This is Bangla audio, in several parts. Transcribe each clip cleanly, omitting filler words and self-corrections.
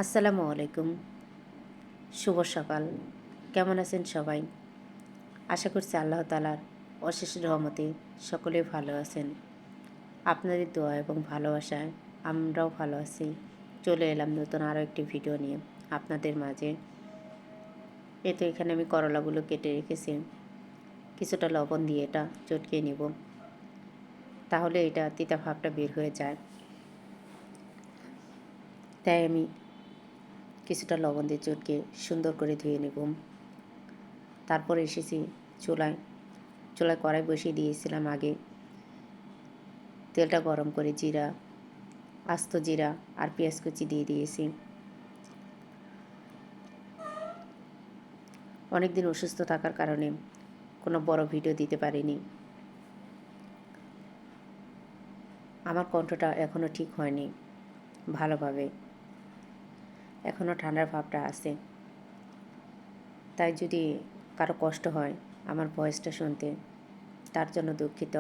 আসসালামু আলাইকুম। শুভ সকাল। কেমন আছেন সবাই? আশা করছি আল্লাহ তাআলার অশেষ রহমতে সকলেই ভালো আছেন। আপনাদের দোয়া এবং ভালোবাসায় আমরাও ভালো আছি। চলে এলাম নতুন আরও একটি ভিডিও নিয়ে আপনাদের মাঝে। তো এখানে আমি করলাগুলো কেটে রেখেছি। কিছুটা লবণ দিয়ে এটা চটকিয়ে নিব, তাহলে এটা তিতা ভাবটা বের হয়ে যায়। তাই আমি কিছুটা লবণ দিয়ে চটকে সুন্দর করে ধুয়ে নেব। তারপর এসেছি চুলায় কড়াই বসিয়ে দিয়েছিলাম আগে। তেলটা গরম করে জিরা, আস্ত জিরা আর পেঁয়াজ কুচি দিয়ে দিয়েছি। অনেক দিন অসুস্থ থাকার কারণে কোনো বড় ভিডিও দিতে পারিনি। আমার কণ্ঠটা এখনও ঠিক হয়নি ভালোভাবে, এখনও ঠান্ডার ভাবটা আছে। তাই যদি কারো কষ্ট হয় আমার ভয়েসটা শুনতে, তার জন্য দুঃখিত।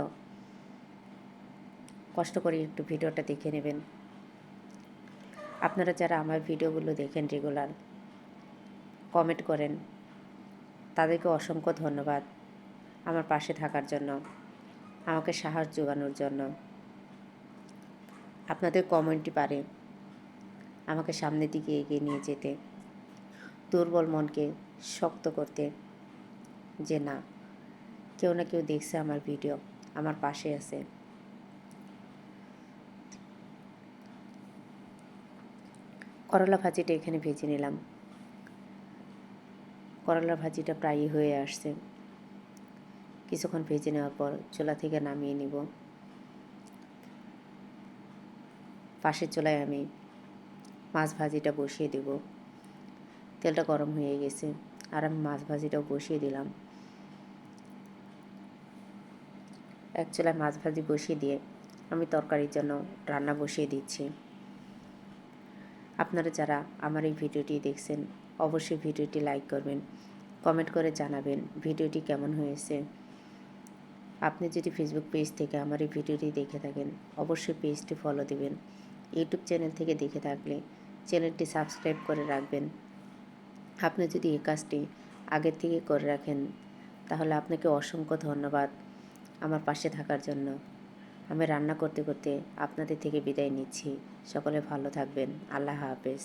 কষ্ট করে একটু ভিডিওটা দেখে নেবেন। আপনারা যারা আমার ভিডিওগুলো দেখেন রেগুলার, কমেন্ট করেন, তাদেরকে অসংখ্য ধন্যবাদ আমার পাশে থাকার জন্য, আমাকে সাহস জোগানোর জন্য। আপনাদের কমেন্টই পারে আমাকে সামনের দিকে এগিয়ে নিয়ে যেতে, দুর্বল মনকে শক্ত করতে, যে না, কেউ না কেউ দেখছে আমার ভিডিও, আমার পাশে আছে। করলা ভাজিটা এখানে ভেজে নিলাম। করলা ভাজিটা প্রায়ই হয়ে আসছে। কিছুক্ষণ ভেজে নেওয়ার পর চুলা থেকে নামিয়ে নিব। পাশের চুলায় আমি মাছ ভাজিটা বসিয়ে দেব। তেলটা গরম হয়ে গেছে আর আমি মাছ ভাজিটাও বসিয়ে দিলাম। এক চুলায় মাছ ভাজি বসিয়ে দিয়ে আমি তরকারির জন্য রান্না বসিয়ে দিচ্ছি। আপনারা যারা আমার এই ভিডিওটি দেখছেন অবশ্যই ভিডিওটি লাইক করবেন, কমেন্ট করে জানাবেন ভিডিওটি কেমন হয়েছে। আপনি যদি ফেসবুক পেজ থেকে আমার এই ভিডিওটি দেখে থাকেন অবশ্যই পেজটি ফলো দিবেন। ইউটিউব চ্যানেল থেকে দেখে থাকলে চ্যানেলটি সাবস্ক্রাইব করে রাখবেন। আপনি যদি এই কাজটি আগের থেকে করে রাখেন তাহলে আপনাকে অসংখ্য ধন্যবাদ আমার পাশে থাকার জন্য। আমি রান্না করতে করতে আপনাদের থেকে বিদায় নিচ্ছি। সকলে ভালো থাকবেন। আল্লাহ হাফেজ।